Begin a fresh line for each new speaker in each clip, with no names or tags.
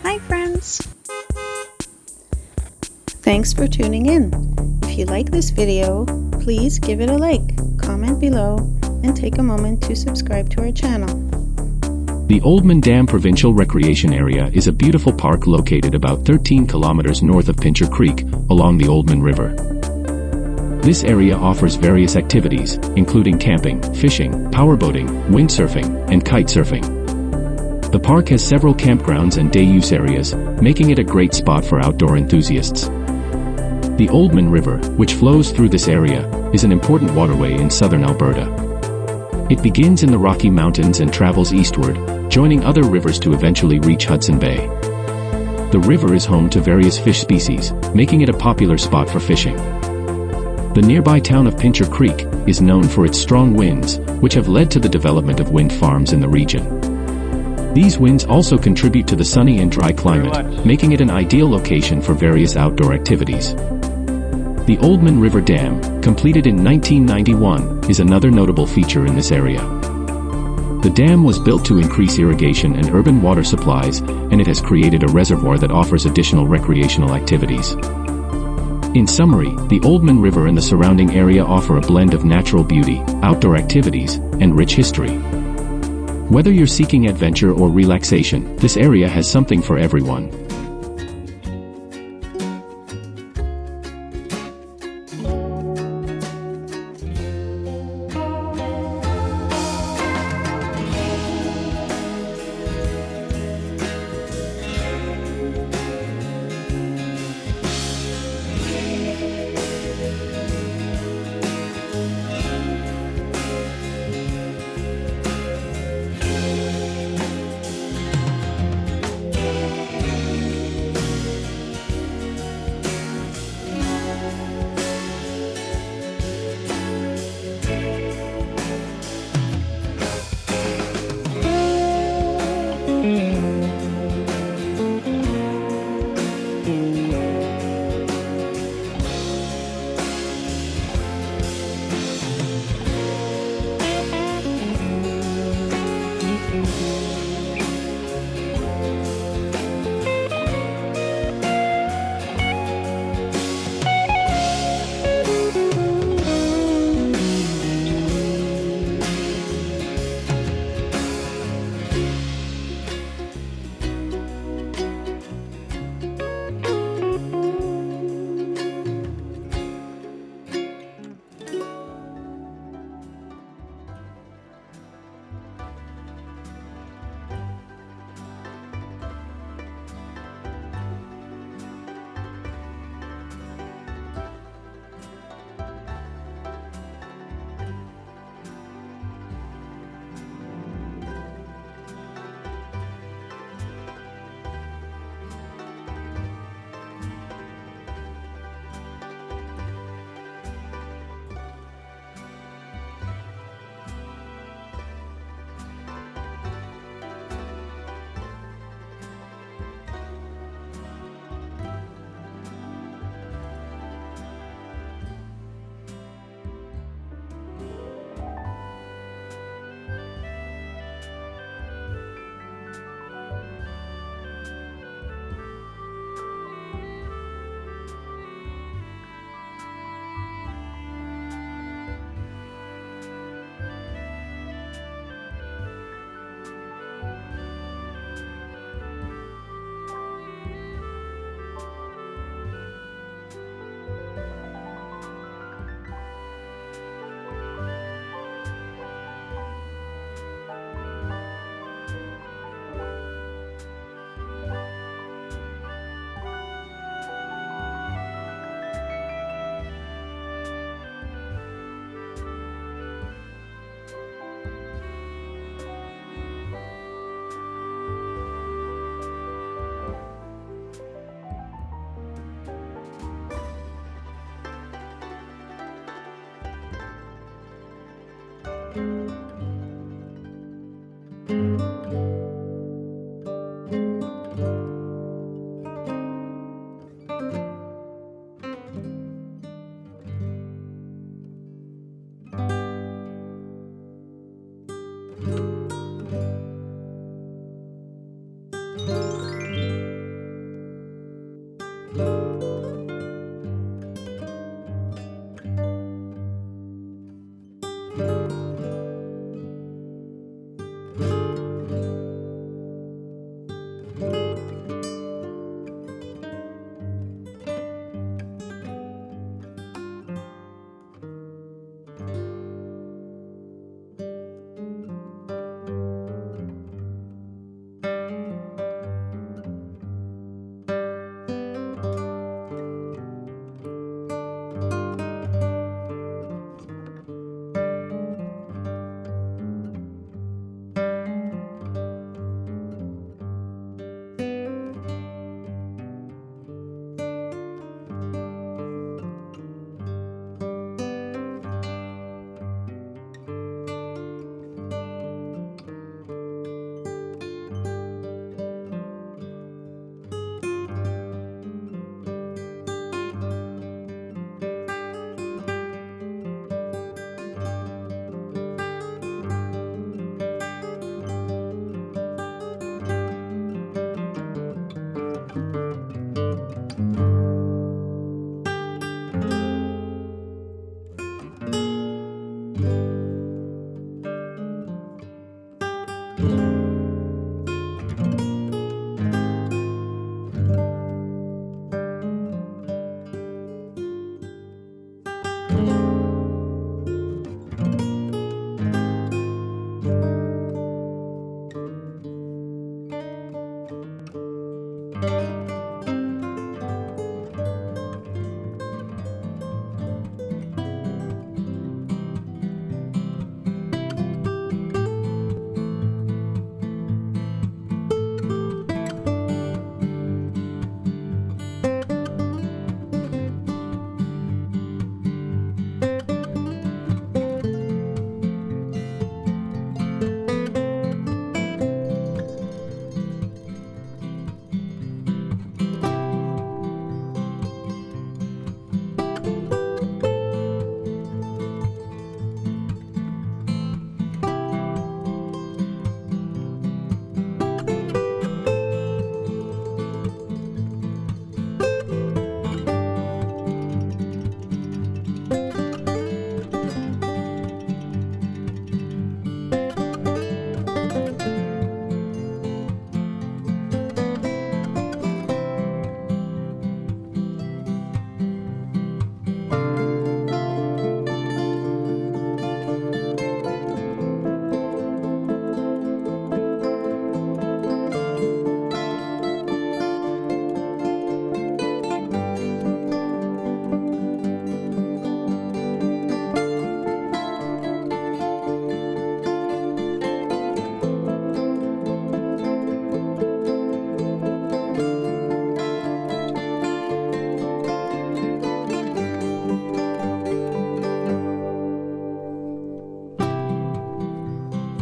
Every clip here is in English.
Hi friends! Thanks for tuning in. If you like this video, please give it a like, comment below, and take a moment to subscribe to our channel.
The Oldman Dam Provincial Recreation Area is a beautiful park located about 13 kilometers north of Pincher Creek, along the Oldman River. This area offers various activities, including camping, fishing, powerboating, windsurfing, and kite surfing. The park has several campgrounds and day-use areas, making it a great spot for outdoor enthusiasts. The Oldman River, which flows through this area, is an important waterway in southern Alberta. It begins in the Rocky Mountains and travels eastward, joining other rivers to eventually reach Hudson Bay. The river is home to various fish species, making it a popular spot for fishing. The nearby town of Pincher Creek is known for its strong winds, which have led to the development of wind farms in the region. These winds also contribute to the sunny and dry climate, making it an ideal location for various outdoor activities. The Oldman River Dam, completed in 1991, is another notable feature in this area. The dam was built to increase irrigation and urban water supplies, and it has created a reservoir that offers additional recreational activities. In summary, the Oldman River and the surrounding area offer a blend of natural beauty, outdoor activities, and rich history. Whether you're seeking adventure or relaxation, this area has something for everyone.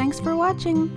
Thanks for watching!